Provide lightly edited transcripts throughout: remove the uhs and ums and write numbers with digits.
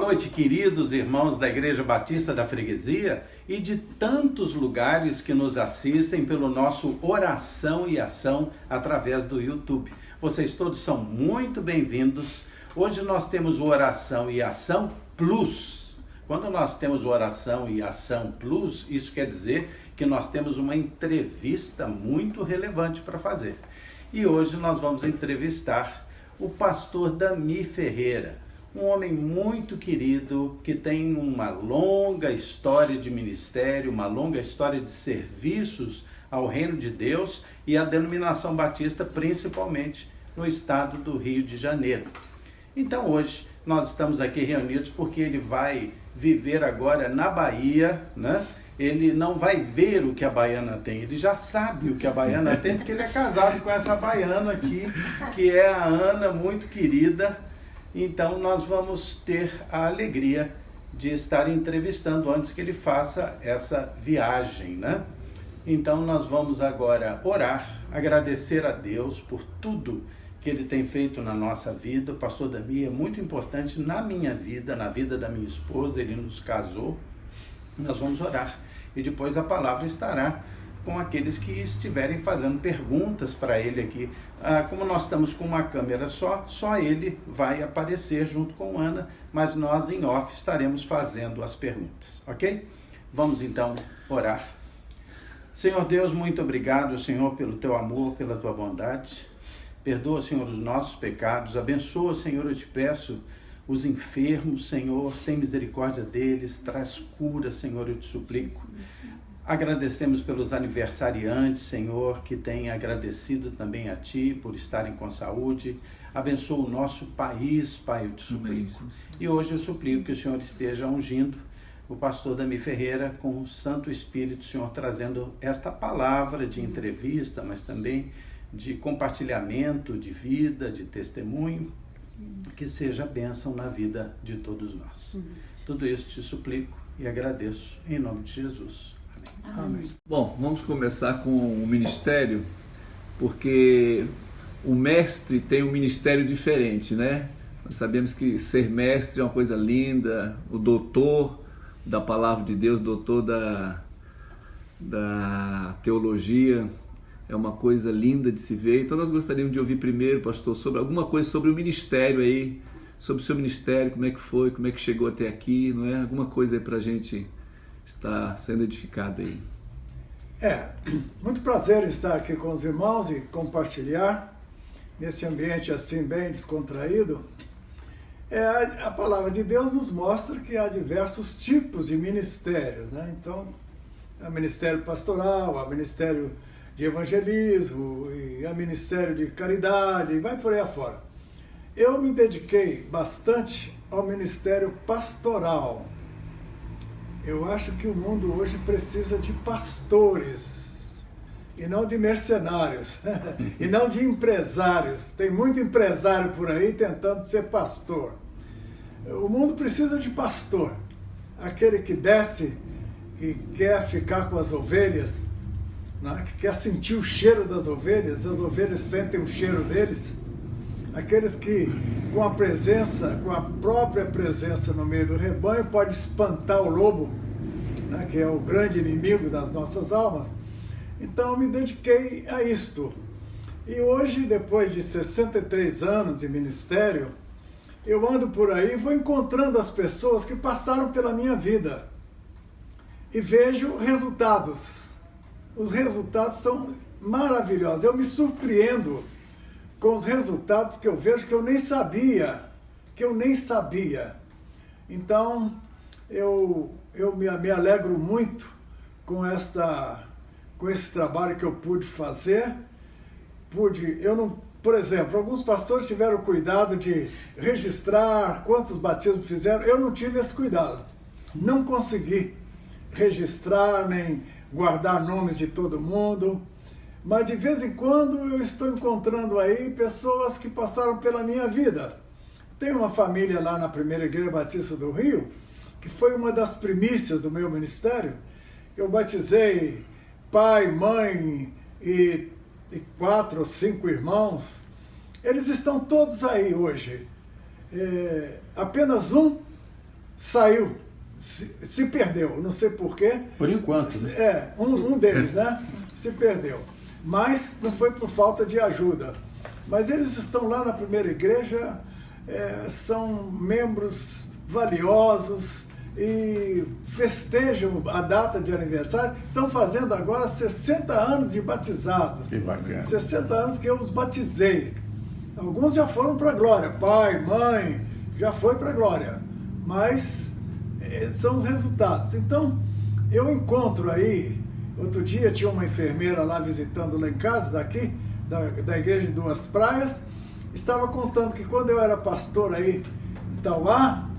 noite, queridos irmãos da Igreja Batista da Freguesia e de tantos lugares que nos assistem pelo nosso Oração e Ação através do YouTube. Vocês todos são muito bem-vindos. Hoje nós temos o Oração e Ação Plus. Quando nós temos o Oração e Ação Plus, isso quer dizer que nós temos uma entrevista muito relevante para fazer. E hoje nós vamos entrevistar o pastor Dami Ferreira, um homem muito querido, que tem uma longa história de ministério, uma longa história de serviços ao reino de Deus e à denominação batista, principalmente no estado do Rio de Janeiro. Então hoje nós estamos aqui reunidos porque ele vai viver agora na Bahia, né? Ele não vai ver o que a baiana tem, ele já sabe o que a baiana tem, porque ele é casado com essa baiana aqui, que é a Ana, muito querida. Então nós vamos ter a alegria de estar entrevistando antes que ele faça essa viagem, né? Então nós vamos agora orar, agradecer a Deus por tudo que ele tem feito na nossa vida. O pastor Dami é muito importante na minha vida, na vida da minha esposa, ele nos casou. Nós vamos orar e depois a palavra estará com aqueles que estiverem fazendo perguntas para ele aqui. Como nós estamos com uma câmera só ele vai aparecer junto com Ana, mas nós em off estaremos fazendo as perguntas, ok? Vamos então orar. Senhor Deus, muito obrigado, Senhor, pelo teu amor, pela tua bondade. Perdoa, Senhor, os nossos pecados. Abençoa, Senhor, eu te peço, os enfermos, Senhor, tem misericórdia deles, traz cura, Senhor, eu te suplico. Agradecemos pelos aniversariantes, Senhor, que têm agradecido também a Ti por estarem com saúde. Abençoa o nosso país, Pai, eu te suplico. E hoje eu suplico que o Senhor esteja ungindo o pastor Dami Ferreira com o Santo Espírito, Senhor, trazendo esta palavra de entrevista, mas também de compartilhamento de vida, de testemunho, que seja bênção na vida de todos nós. Tudo isso te suplico e agradeço em nome de Jesus. Amém. Bom, vamos começar com o ministério, porque o mestre tem um ministério diferente, né? Nós sabemos que ser mestre é uma coisa linda, o doutor da palavra de Deus, doutor da teologia, é uma coisa linda de se ver. Então nós gostaríamos de ouvir primeiro, pastor, sobre alguma coisa sobre o ministério aí, sobre o seu ministério, como é que foi, como é que chegou até aqui, não é? Alguma coisa aí pra gente está sendo edificado aí. Muito prazer estar aqui com os irmãos e compartilhar nesse ambiente assim bem descontraído. A palavra de Deus nos mostra que há diversos tipos de ministérios, né? Então, há ministério pastoral, há ministério de evangelismo, e há ministério de caridade, e vai por aí afora. Eu me dediquei bastante ao ministério pastoral. Eu acho que o mundo hoje precisa de pastores e não de mercenários e não de empresários. Tem muito empresário por aí tentando ser pastor. O mundo precisa de pastor, aquele que desce, que quer ficar com as ovelhas, né? Que quer sentir o cheiro das ovelhas, as ovelhas sentem o cheiro deles. Aqueles que, com a própria presença no meio do rebanho, pode espantar o lobo, né, que é o grande inimigo das nossas almas. Então eu me dediquei a isto. E hoje, depois de 63 anos de ministério, eu ando por aí e vou encontrando as pessoas que passaram pela minha vida. E vejo resultados. Os resultados são maravilhosos. Eu me surpreendo com os resultados que eu vejo que eu nem sabia. Então, eu me alegro muito com esse trabalho que eu pude fazer. Por exemplo, alguns pastores tiveram cuidado de registrar quantos batismos fizeram. Eu não tive esse cuidado. Não consegui registrar nem guardar nomes de todo mundo. Mas de vez em quando eu estou encontrando aí pessoas que passaram pela minha vida. Tem uma família lá na Primeira Igreja Batista do Rio, que foi uma das primícias do meu ministério. Eu batizei pai, mãe e 4 ou 5 irmãos. Eles estão todos aí hoje. Apenas um saiu, se perdeu, não sei porquê. Por enquanto, né? Um deles, né? Se perdeu. Mas não foi por falta de ajuda. Mas eles estão lá na primeira igreja, são membros valiosos e festejam a data de aniversário. Estão fazendo agora 60 anos de batizados. Que bacana. 60 anos que eu os batizei. Alguns já foram para a glória, pai, mãe, já foi para a glória. Mas são os resultados. Então, eu encontro aí, outro dia tinha uma enfermeira lá visitando lá em casa, daqui, da igreja de Duas Praias, estava contando que quando eu era pastor aí em Tauá,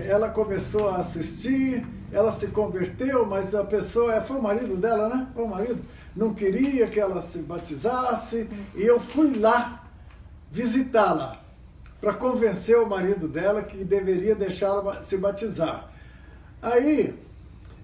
ela começou a assistir, ela se converteu, mas a pessoa, foi o marido dela, né? Foi o marido, não queria que ela se batizasse, e eu fui lá visitá-la, para convencer o marido dela que deveria deixá-la se batizar. Aí,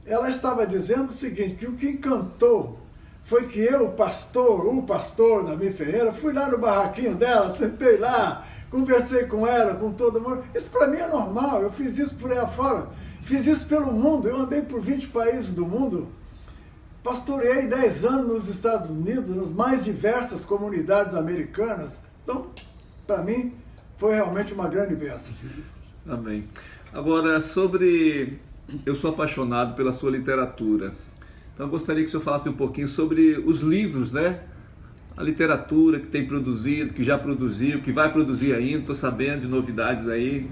ela estava dizendo o seguinte, que o que encantou foi que eu, o pastor da minha Ferreira, fui lá no barraquinho dela, sentei lá, conversei com ela, com todo mundo. Isso para mim é normal, eu fiz isso por aí afora, fiz isso pelo mundo, eu andei por 20 países do mundo, pastoreei 10 anos nos Estados Unidos, nas mais diversas comunidades americanas. Então, para mim, foi realmente uma grande bênção. Amém. Agora, eu sou apaixonado pela sua literatura. Então, eu gostaria que o senhor falasse um pouquinho sobre os livros, né? A literatura que tem produzido, que já produziu, que vai produzir ainda. Estou sabendo de novidades aí.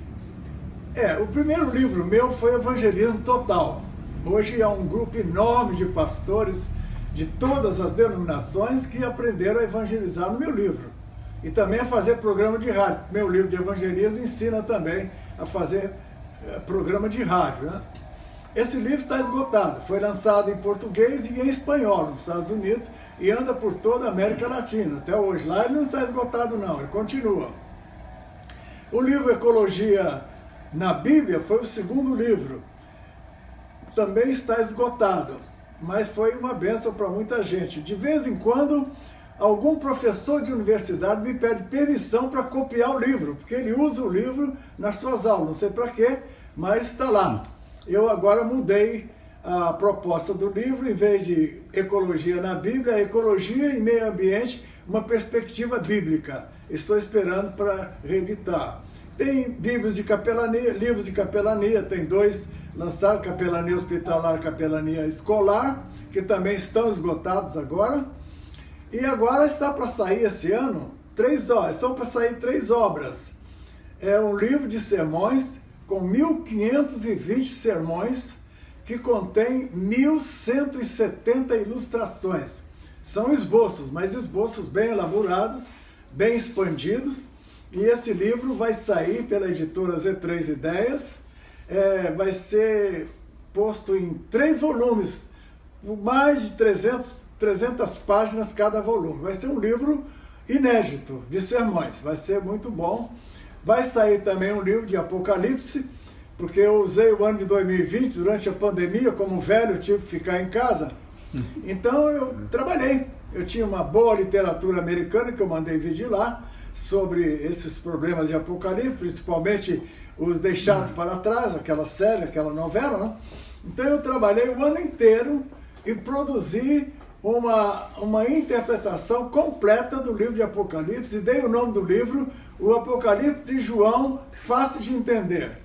O primeiro livro meu foi Evangelismo Total. Hoje é um grupo enorme de pastores de todas as denominações que aprenderam a evangelizar no meu livro. E também a fazer programa de rádio. Meu livro de evangelismo ensina também a fazer programa de rádio, né? Esse livro está esgotado. Foi lançado em português e em espanhol nos Estados Unidos e anda por toda a América Latina até hoje. Lá ele não está esgotado não, ele continua. O livro Ecologia na Bíblia foi o segundo livro. Também está esgotado, mas foi uma bênção para muita gente. De vez em quando, algum professor de universidade me pede permissão para copiar o livro, porque ele usa o livro nas suas aulas, não sei para quê, mas está lá. Eu agora mudei a proposta do livro, em vez de Ecologia na Bíblia, Ecologia e Meio Ambiente, uma perspectiva bíblica. Estou esperando para reeditar. Tem livros de capelania, tem 2 lançados, Capelania Hospitalar, Capelania Escolar, que também estão esgotados agora. E agora está para sair esse ano, estão para sair 3 obras. É um livro de sermões com 1.520 sermões, que contém 1.170 ilustrações. São esboços, mas esboços bem elaborados, bem expandidos. E esse livro vai sair pela editora Z3 Ideias, vai ser posto em 3 volumes, por mais de 300 páginas cada volume. Vai ser um livro inédito de sermões, vai ser muito bom. Vai sair também um livro de Apocalipse, porque eu usei o ano de 2020, durante a pandemia, como velho, tive que ficar em casa. Então eu trabalhei. Eu tinha uma boa literatura americana que eu mandei vir de lá, sobre esses problemas de Apocalipse, principalmente os Deixados para Trás, aquela série, aquela novela, né? Então eu trabalhei o ano inteiro e produzi uma interpretação completa do livro de Apocalipse, e dei o nome do livro, O Apocalipse de João, Fácil de Entender.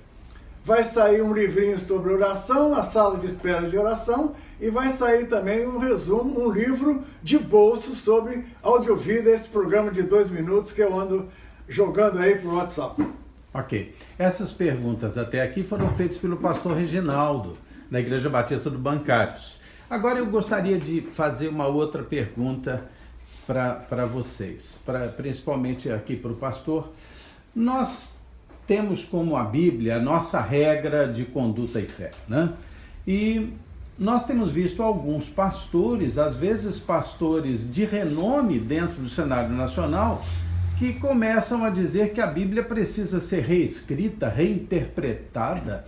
Vai sair um livrinho sobre oração, a sala de espera de oração, e vai sair também um resumo, um livro de bolso sobre audiovida, esse programa de 2 minutos que eu ando jogando aí pro WhatsApp. Ok. Essas perguntas até aqui foram feitas pelo pastor Reginaldo, da Igreja Batista do Bancários. Agora eu gostaria de fazer uma outra pergunta para vocês, principalmente aqui para o pastor. Nós temos como a Bíblia a nossa regra de conduta e fé, né? E nós temos visto alguns pastores, às vezes pastores de renome dentro do cenário nacional, que começam a dizer que a Bíblia precisa ser reescrita, reinterpretada.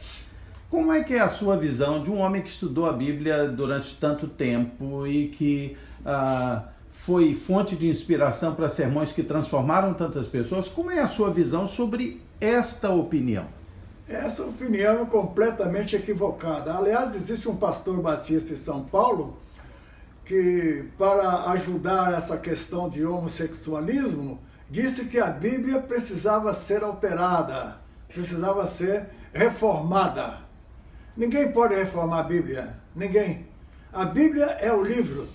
Como é que é a sua visão de um homem que estudou a Bíblia durante tanto tempo e que foi fonte de inspiração para sermões que transformaram tantas pessoas? Como é a sua visão sobre esta opinião? Essa opinião é completamente equivocada. Aliás, existe um pastor batista em São Paulo que, para ajudar essa questão de homossexualismo, disse que a Bíblia precisava ser alterada, precisava ser reformada. Ninguém pode reformar a Bíblia, ninguém. A Bíblia é o livro.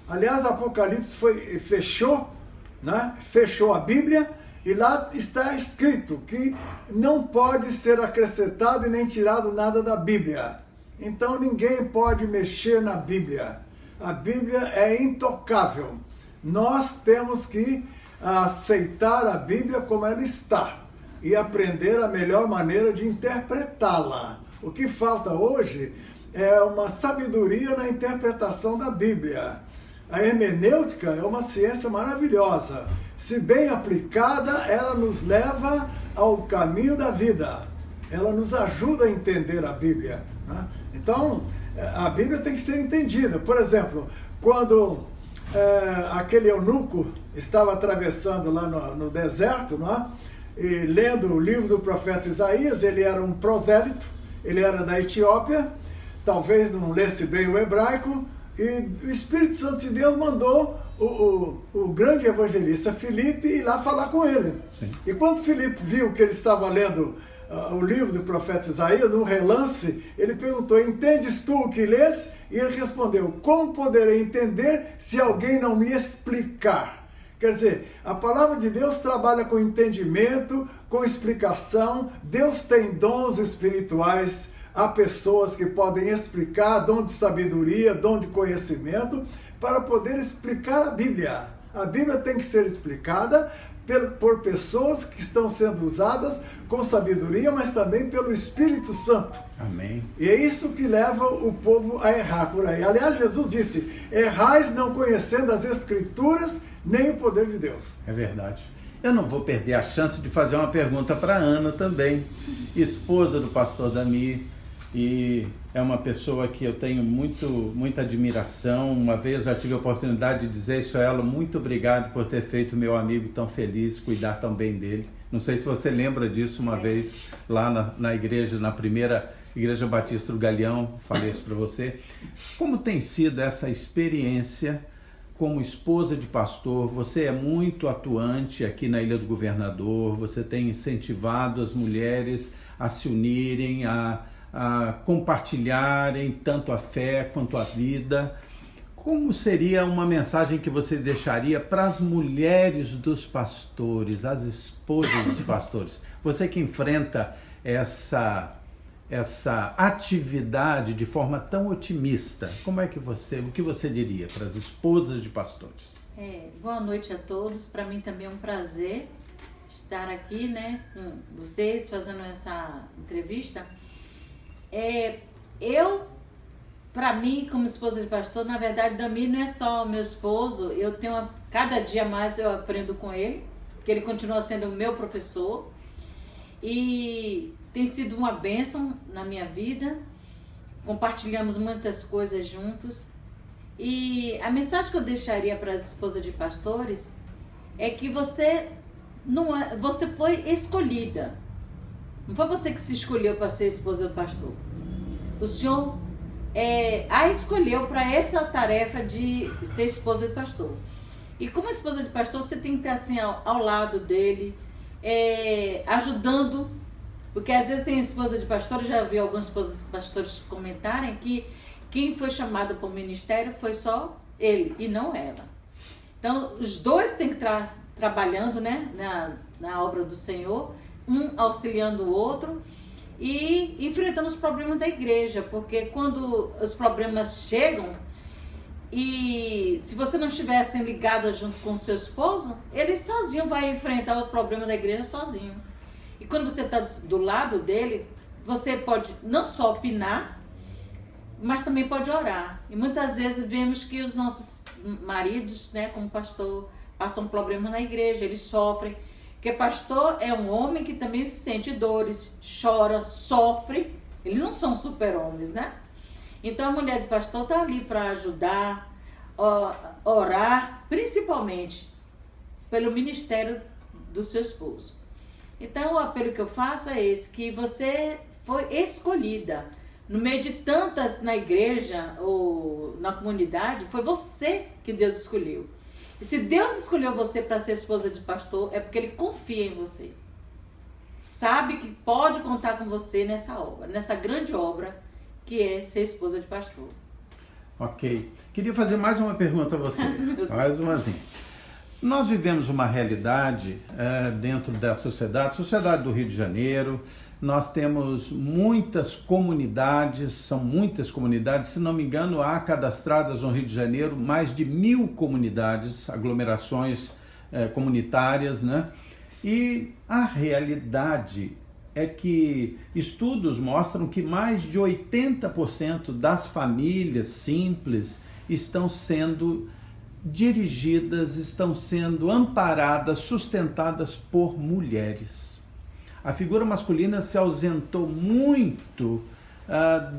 Aliás, Apocalipse fechou a Bíblia, e lá está escrito que não pode ser acrescentado e nem tirado nada da Bíblia. Então ninguém pode mexer na Bíblia. A Bíblia é intocável. Nós temos que aceitar a Bíblia como ela está e aprender a melhor maneira de interpretá-la. O que falta hoje é uma sabedoria na interpretação da Bíblia. A hermenêutica é uma ciência maravilhosa. Se bem aplicada, ela nos leva ao caminho da vida. Ela nos ajuda a entender a Bíblia, né? Então, a Bíblia tem que ser entendida. Por exemplo, quando aquele eunuco estava atravessando lá no deserto, né, e lendo o livro do profeta Isaías, ele era um prosélito, ele era da Etiópia, talvez não lesse bem o hebraico, e o Espírito Santo de Deus mandou o grande evangelista Filipe ir lá falar com ele. Sim. E quando Filipe viu que ele estava lendo o livro do profeta Isaías, num relance, ele perguntou: entendes tu o que lês? E ele respondeu: como poderei entender se alguém não me explicar? Quer dizer, a palavra de Deus trabalha com entendimento, com explicação. Deus tem dons espirituais. Há pessoas que podem explicar, dom de sabedoria, dom de conhecimento, para poder explicar a Bíblia. A Bíblia tem que ser explicada por pessoas que estão sendo usadas com sabedoria, mas também pelo Espírito Santo. Amém. E é isso que leva o povo a errar por aí. Aliás, Jesus disse: errais não conhecendo as Escrituras, nem o poder de Deus. É verdade. Eu não vou perder a chance de fazer uma pergunta para a Ana também, esposa do pastor Damir, e é uma pessoa que eu tenho muita admiração. Uma vez já tive a oportunidade de dizer isso a ela: muito obrigado por ter feito meu amigo tão feliz, cuidar tão bem dele. Não sei se você lembra disso, uma vez lá na igreja, na primeira Igreja Batista do Galeão, falei isso para você. Como tem sido essa experiência como esposa de pastor? Você é muito atuante aqui na Ilha do Governador, você tem incentivado as mulheres a se unirem, a compartilharem tanto a fé quanto a vida. Como seria uma mensagem que você deixaria para as mulheres dos pastores, as esposas dos pastores? Você que enfrenta essa atividade de forma tão otimista, o que você diria para as esposas de pastores? Boa noite a todos. Para mim também é um prazer estar aqui, né, com vocês, fazendo essa entrevista. Para mim, como esposa de pastor, na verdade, Damir não é só meu esposo. Cada dia mais eu aprendo com ele, que ele continua sendo o meu professor, e tem sido uma bênção na minha vida. Compartilhamos muitas coisas juntos, e a mensagem que eu deixaria para as esposas de pastores é que você foi escolhida. Não foi você que se escolheu para ser esposa do pastor. O Senhor a escolheu para essa tarefa de ser esposa de pastor. E como esposa de pastor, você tem que estar assim ao lado dele, ajudando. Porque às vezes tem esposa de pastor, já vi algumas esposas de pastores comentarem que quem foi chamado para o ministério foi só ele e não ela. Então, os dois têm que estar trabalhando, né, na obra do Senhor, um auxiliando o outro e enfrentando os problemas da igreja, porque quando os problemas chegam, e se você não estiver assim, ligada junto com o seu esposo, ele sozinho vai enfrentar o problema da igreja sozinho. E quando você está do lado dele, você pode não só opinar, mas também pode orar. E muitas vezes vemos que os nossos maridos, né, como pastor, passam problemas na igreja, eles sofrem. Porque pastor é um homem que também sente dores, chora, sofre. Eles não são super-homens, né? Então a mulher de pastor está ali para ajudar, orar, principalmente pelo ministério do seu esposo. Então o apelo que eu faço é esse, que você foi escolhida. No meio de tantas na igreja ou na comunidade, foi você que Deus escolheu. E se Deus escolheu você para ser esposa de pastor, é porque Ele confia em você. Sabe que pode contar com você nessa obra, nessa grande obra que é ser esposa de pastor. Ok. Queria fazer mais uma pergunta a você. Mais umazinha. Nós vivemos uma realidade dentro da sociedade do Rio de Janeiro. Nós temos muitas comunidades, são muitas comunidades, se não me engano, há cadastradas no Rio de Janeiro mais de 1000 comunidades, aglomerações comunitárias, né? E a realidade é que estudos mostram que mais de 80% das famílias simples estão sendo dirigidas, estão sendo amparadas, sustentadas por mulheres. A figura masculina se ausentou muito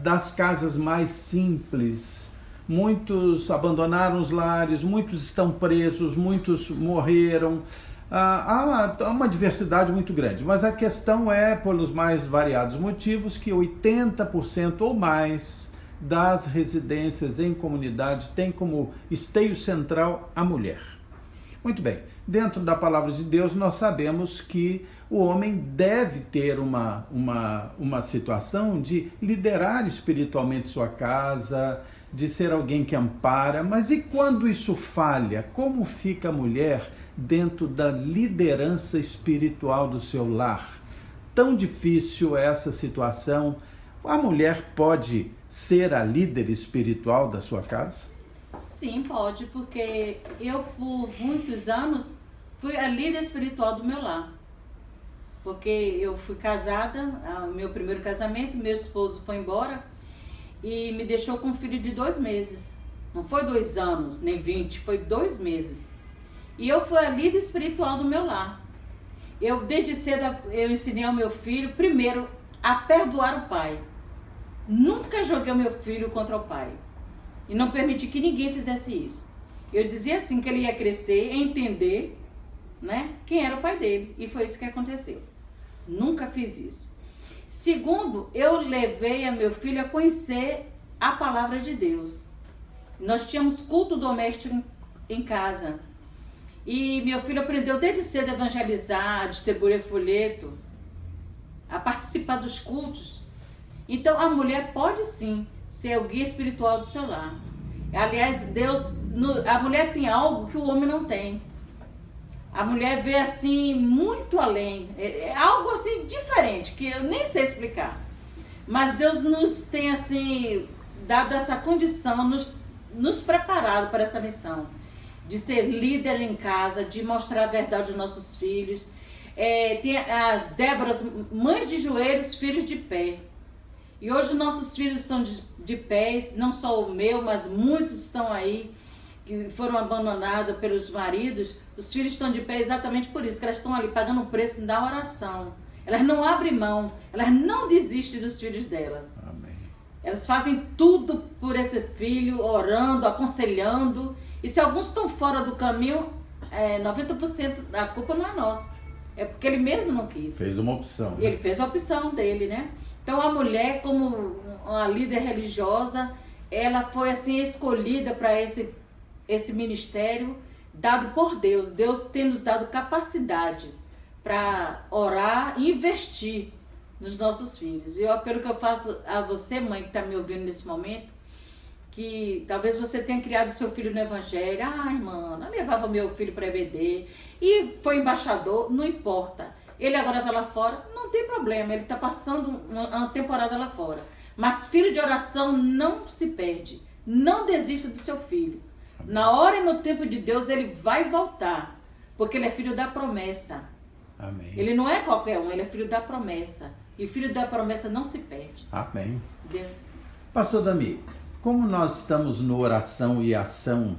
das casas mais simples. Muitos abandonaram os lares, muitos estão presos, muitos morreram. Há uma diversidade muito grande, mas a questão é, pelos mais variados motivos, que 80% ou mais das residências em comunidade tem como esteio central a mulher. Muito bem, dentro da palavra de Deus nós sabemos que o homem deve ter uma situação de liderar espiritualmente sua casa, de ser alguém que ampara, mas e quando isso falha? Como fica a mulher dentro da liderança espiritual do seu lar? Tão difícil é essa situação. A mulher pode ser a líder espiritual da sua casa? Sim, pode, porque eu por muitos anos fui a líder espiritual do meu lar. Porque eu fui casada, meu primeiro casamento, meu esposo foi embora e me deixou com um filho de 2 meses. Não foi 2 anos, nem 20, foi 2 meses. E eu fui a líder espiritual do meu lar. Eu, desde cedo, eu ensinei ao meu filho, primeiro, a perdoar o pai. Nunca joguei o meu filho contra o pai. E não permiti que ninguém fizesse isso. Eu dizia assim, que ele ia crescer e entender, né, quem era o pai dele. E foi isso que aconteceu. Nunca fiz isso. Segundo, eu levei a meu filho a conhecer a palavra de Deus. Nós tínhamos culto doméstico em casa. E meu filho aprendeu desde cedo a evangelizar, a distribuir folheto, a participar dos cultos. Então a mulher pode sim ser o guia espiritual do seu lar. Aliás, a mulher tem algo que o homem não tem. A mulher vê assim muito além, é algo assim diferente, que eu nem sei explicar. Mas Deus nos tem assim dado essa condição, nos preparado para essa missão. De ser líder em casa, de mostrar a verdade aos nossos filhos. Tem as Déboras, mães de joelhos, filhos de pé. E hoje nossos filhos estão de pés, não só o meu, mas muitos estão aí, que foram abandonados pelos maridos. Os filhos estão de pé exatamente por isso, que elas estão ali pagando o preço da oração. Elas não abrem mão, elas não desistem dos filhos dela. Amém. Elas fazem tudo por esse filho, orando, aconselhando. E se alguns estão fora do caminho, 90% da culpa não é nossa. É porque ele mesmo não quis. Fez uma opção. Ele fez a opção dele, né? Então a mulher, como uma líder religiosa, ela foi assim escolhida para esse ministério dado por Deus. Deus tem nos dado capacidade para orar e investir nos nossos filhos. E o apelo que eu faço a você, mãe, que está me ouvindo nesse momento, que talvez você tenha criado seu filho no evangelho. Ai, mano, eu levava meu filho para EBD e foi embaixador, não importa. Ele agora está lá fora, não tem problema, ele está passando uma temporada lá fora. Mas filho de oração não se perde, não desista do seu filho. Na hora e no tempo de Deus ele vai voltar, porque ele é filho da promessa. Amém. Ele não é qualquer um, ele é filho da promessa. E filho da promessa não se perde. Amém. Deus. Pastor Dami, como nós estamos no oração e ação,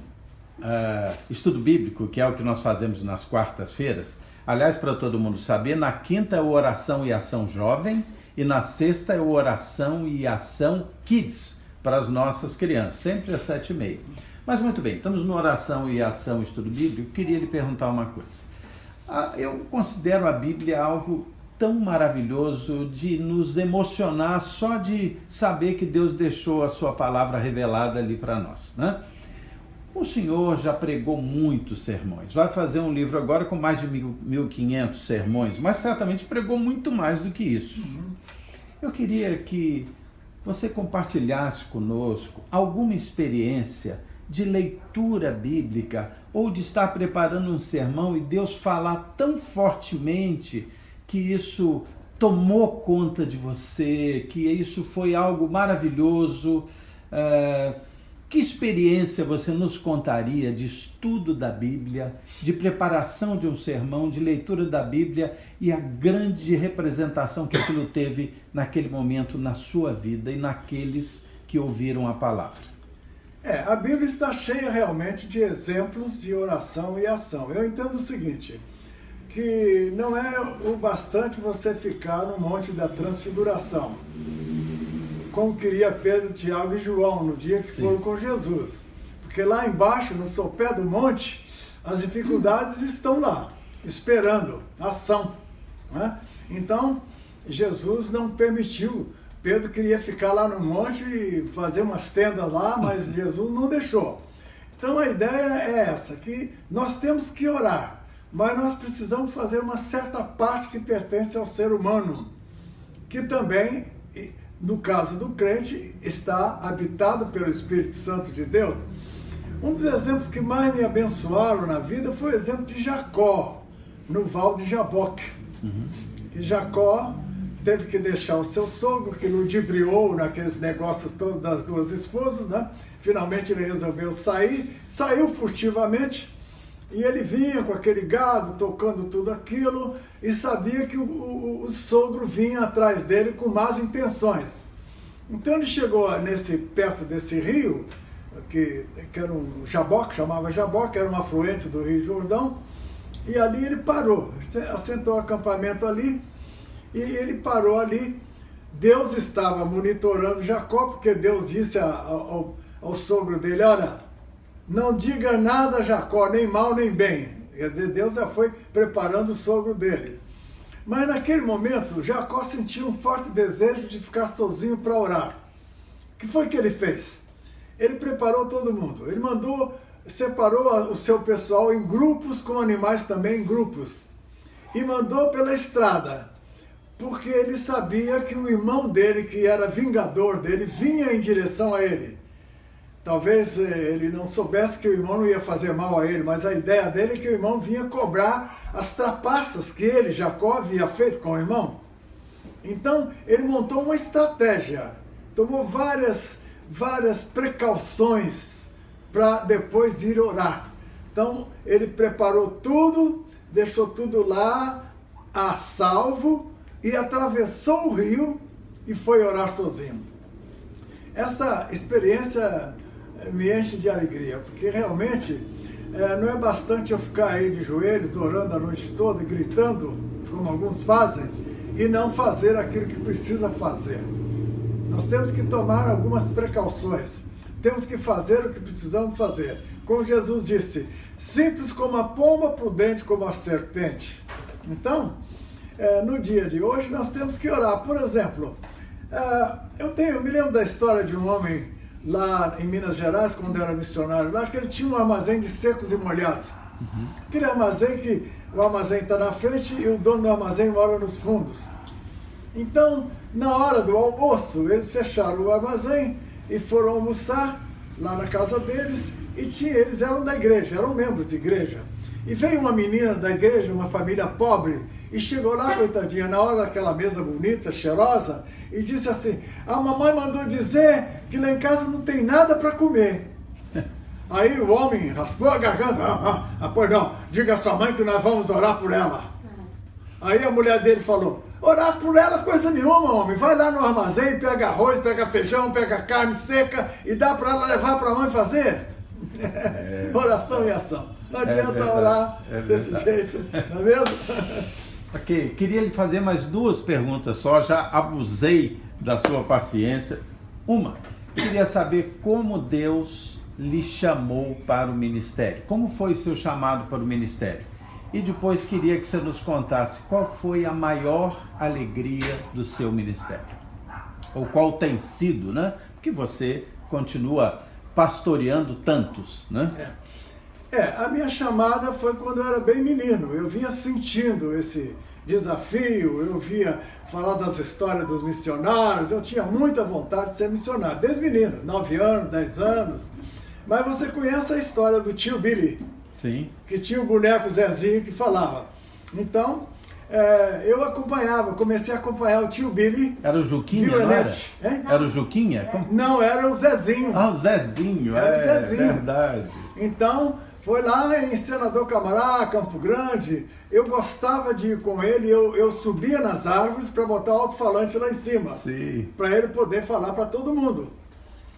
estudo bíblico, que é o que nós fazemos nas quartas-feiras, aliás, para todo mundo saber, na quinta é o oração e ação jovem e na sexta é o oração e ação kids, para as nossas crianças, sempre às 7h30. Mas muito bem, estamos no oração e ação estudo bíblico, queria lhe perguntar uma coisa. Eu considero a Bíblia algo tão maravilhoso de nos emocionar só de saber que Deus deixou a sua palavra revelada ali para nós, né? O senhor já pregou muitos sermões, vai fazer um livro agora com mais de 1.500 sermões, mas certamente pregou muito mais do que isso. Eu queria que você compartilhasse conosco alguma experiência de leitura bíblica ou de estar preparando um sermão e Deus falar tão fortemente que isso tomou conta de você, que isso foi algo maravilhoso. Que experiência você nos contaria de estudo da Bíblia, de preparação de um sermão, de leitura da Bíblia e a grande representação que aquilo teve naquele momento na sua vida e naqueles que ouviram a palavra? A Bíblia está cheia realmente de exemplos de oração e ação. Eu entendo o seguinte, que não é o bastante você ficar no Monte da Transfiguração, como queria Pedro, Tiago e João no dia que foram com Jesus. Porque lá embaixo, no sopé do monte, as dificuldades estão lá, esperando ação, né? Então, Jesus não permitiu. Pedro queria ficar lá no monte e fazer umas tendas lá, mas Jesus não deixou. Então a ideia é essa, que nós temos que orar, mas nós precisamos fazer uma certa parte que pertence ao ser humano, que também, no caso do crente, está habitado pelo Espírito Santo de Deus. Um dos exemplos que mais me abençoaram na vida foi o exemplo de Jacó, no Val de Jaboque. E Jacó teve que deixar o seu sogro, que ludibriou naqueles negócios todos das duas esposas, né? Finalmente ele resolveu sair, saiu furtivamente, e ele vinha com aquele gado, tocando tudo aquilo, e sabia que o sogro vinha atrás dele com más intenções. Então ele chegou perto desse rio, que era um Jaboque, chamava Jaboque, era um afluente do Rio Jordão, e ali ele parou, assentou o acampamento ali, e ele parou ali. Deus estava monitorando Jacó, porque Deus disse ao sogro dele, olha, não diga nada a Jacó, nem mal nem bem. Deus já foi preparando o sogro dele. Mas naquele momento, Jacó sentiu um forte desejo de ficar sozinho para orar. O que foi que ele fez? Ele preparou todo mundo. Ele separou o seu pessoal em grupos, com animais também em grupos. E mandou pela estrada, porque ele sabia que o irmão dele, que era vingador dele, vinha em direção a ele. Talvez ele não soubesse que o irmão não ia fazer mal a ele, mas a ideia dele é que o irmão vinha cobrar as trapaças que ele, Jacó, havia feito com o irmão. Então, ele montou uma estratégia, tomou várias precauções para depois ir orar. Então, ele preparou tudo, deixou tudo lá a salvo e atravessou o rio e foi orar sozinho. Essa experiência me enche de alegria, porque realmente não é bastante eu ficar aí de joelhos, orando a noite toda, gritando, como alguns fazem, e não fazer aquilo que precisa fazer. Nós temos que tomar algumas precauções, temos que fazer o que precisamos fazer. Como Jesus disse, simples como a pomba, prudente como a serpente. Então, no dia de hoje, nós temos que orar. Por exemplo, eu me lembro da história de um homem lá em Minas Gerais, quando eu era missionário lá, que ele tinha um armazém de secos e molhados. Aquele armazém que o armazém está na frente e o dono do armazém mora nos fundos. Então, na hora do almoço, eles fecharam o armazém e foram almoçar lá na casa deles, e eles eram da igreja, eram membros de igreja. E veio uma menina da igreja, uma família pobre, e chegou lá, coitadinha, na hora daquela mesa bonita, cheirosa, e disse assim, a mamãe mandou dizer que lá em casa não tem nada para comer. Aí o homem raspou a garganta, pois não, diga à sua mãe que nós vamos orar por ela. Aí a mulher dele falou, orar por ela coisa nenhuma, homem, vai lá no armazém, pega arroz, pega feijão, pega carne seca e dá para ela levar para a mãe fazer. Oração e ação. Não adianta orar desse jeito, não é mesmo? Ok, queria lhe fazer mais duas perguntas só, já abusei da sua paciência. Uma, queria saber como Deus lhe chamou para o ministério. Como foi o seu chamado para o ministério? E depois queria que você nos contasse qual foi a maior alegria do seu ministério. Ou qual tem sido, né? Porque você continua pastoreando tantos, né? A minha chamada foi quando eu era bem menino. Eu vinha sentindo esse desafio, eu via falar das histórias dos missionários, eu tinha muita vontade de ser missionário, desde menino, 9 anos, 10 anos. Mas você conhece a história do tio Billy? Sim. Que tinha o boneco Zezinho que falava. Então, eu acompanhava, comecei a acompanhar o tio Billy. Era o Juquinha, não era? Era o Juquinha? Não, era o Zezinho. Ah, o Zezinho, era o Zezinho. Verdade. Então, foi lá em Senador Camará, Campo Grande, eu gostava de ir com ele, eu subia nas árvores para botar o alto-falante lá em cima. Sim. Para ele poder falar para todo mundo.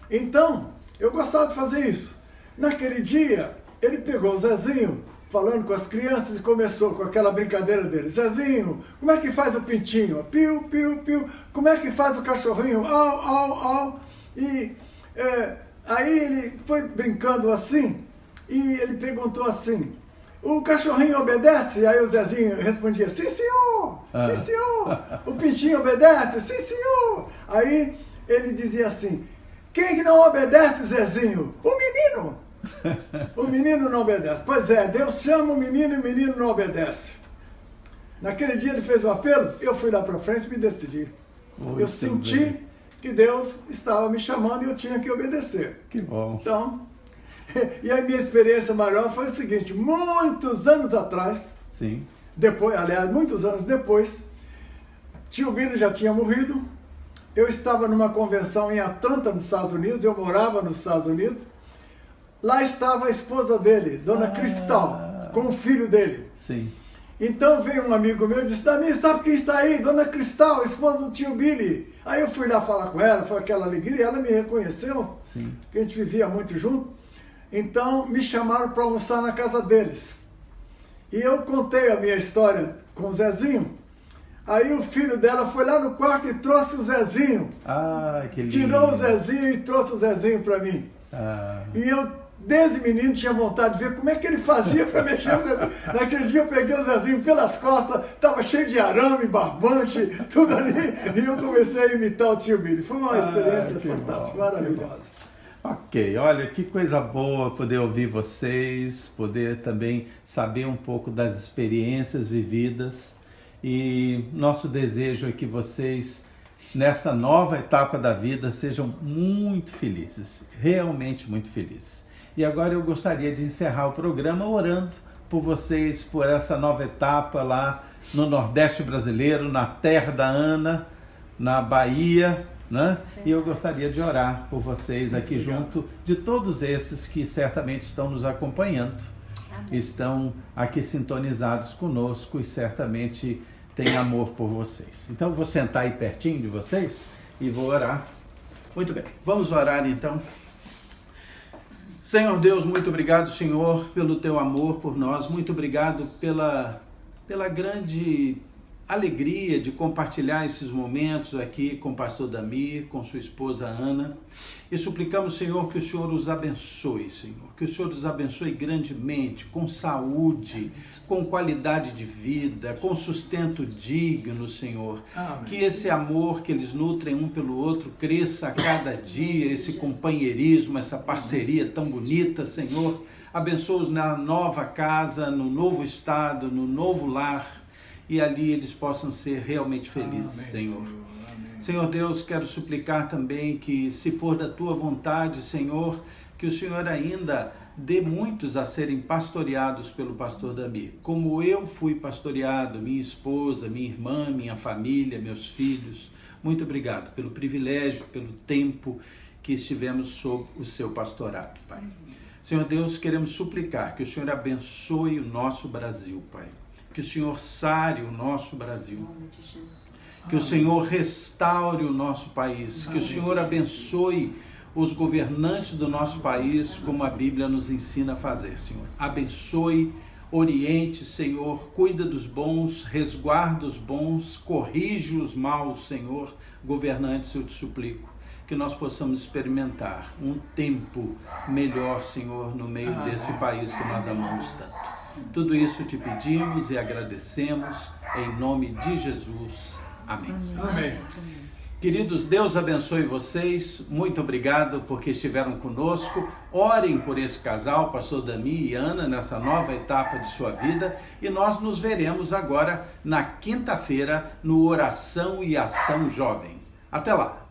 Então, eu gostava de fazer isso. Naquele dia, ele pegou o Zezinho, falando com as crianças, e começou com aquela brincadeira dele. Zezinho, como é que faz o pintinho? Piu, piu, piu. Como é que faz o cachorrinho? Au, au, au. E aí ele foi brincando assim, e ele perguntou assim, o cachorrinho obedece? Aí o Zezinho respondia, sim, senhor, sim, senhor. O pintinho obedece? Sim, senhor. Aí ele dizia assim, quem que não obedece, Zezinho? O menino. O menino não obedece. Pois é, Deus chama o menino e o menino não obedece. Naquele dia ele fez o apelo, eu fui lá para frente e me decidi. Eu senti que Deus estava me chamando e eu tinha que obedecer. Que bom. Então, e a minha experiência maior foi o seguinte, muitos anos atrás, sim, depois, aliás, muitos anos depois, tio Billy já tinha morrido, eu estava numa convenção em Atlanta, nos Estados Unidos, eu morava nos Estados Unidos, lá estava a esposa dele, Dona Cristal, com o filho dele. Sim. Então veio um amigo meu e disse, Dani, sabe quem está aí? Dona Cristal, esposa do tio Billy. Aí eu fui lá falar com ela, foi aquela alegria, ela me reconheceu, sim, que a gente vivia muito junto. Então me chamaram para almoçar na casa deles. E eu contei a minha história com o Zezinho. Aí o filho dela foi lá no quarto e trouxe o Zezinho. Ah, que lindo. Tirou o Zezinho e trouxe o Zezinho para mim. Ah. E eu, desde menino, tinha vontade de ver como é que ele fazia para mexer o Zezinho. Naquele dia eu peguei o Zezinho pelas costas, estava cheio de arame, barbante, tudo ali. E eu comecei a imitar o tio Billy. Foi uma experiência fantástica, maravilhosa. Ok, olha, que coisa boa poder ouvir vocês, poder também saber um pouco das experiências vividas. E nosso desejo é que vocês, nesta nova etapa da vida, sejam muito felizes, realmente muito felizes. E agora eu gostaria de encerrar o programa orando por vocês, por essa nova etapa lá no Nordeste brasileiro, na terra da Ana, na Bahia, né? E eu gostaria de orar por vocês aqui junto de todos esses que certamente estão nos acompanhando, estão aqui sintonizados conosco e certamente têm amor por vocês. Então eu vou sentar aí pertinho de vocês e vou orar. Muito bem, vamos orar então. Senhor Deus, muito obrigado, Senhor, pelo teu amor por nós, muito obrigado pela grande alegria de compartilhar esses momentos aqui com o pastor Damir, com sua esposa Ana, e suplicamos, Senhor, que o Senhor os abençoe, Senhor, que o Senhor os abençoe grandemente, com saúde, com qualidade de vida, com sustento digno, Senhor. Amém. Que esse amor que eles nutrem um pelo outro cresça a cada dia, esse companheirismo, essa parceria tão bonita, Senhor. Abençoa-os na nova casa, no novo estado, no novo lar, e ali eles possam ser realmente felizes, amém, Senhor. Amém. Senhor Deus, quero suplicar também que, se for da Tua vontade, Senhor, que o Senhor ainda dê muitos a serem pastoreados pelo pastor Damir, como eu fui pastoreado, minha esposa, minha irmã, minha família, meus filhos. Muito obrigado pelo privilégio, pelo tempo que estivemos sob o seu pastorado, Pai. Senhor Deus, queremos suplicar que o Senhor abençoe o nosso Brasil, Pai. Que o Senhor sare o nosso Brasil, que o Senhor restaure o nosso país, que o Senhor abençoe os governantes do nosso país, como a Bíblia nos ensina a fazer, Senhor. Abençoe, oriente, Senhor, cuida dos bons, resguarda os bons, corrige os maus, Senhor. Governantes, eu te suplico que nós possamos experimentar um tempo melhor, Senhor, no meio desse país que nós amamos tanto. Tudo isso te pedimos e agradecemos em nome de Jesus. Amém. Amém. Queridos, Deus abençoe vocês. Muito obrigado porque estiveram conosco. Orem por esse casal, pastor Dami e Ana, nessa nova etapa de sua vida. E nós nos veremos agora na quinta-feira no Oração e Ação Jovem. Até lá!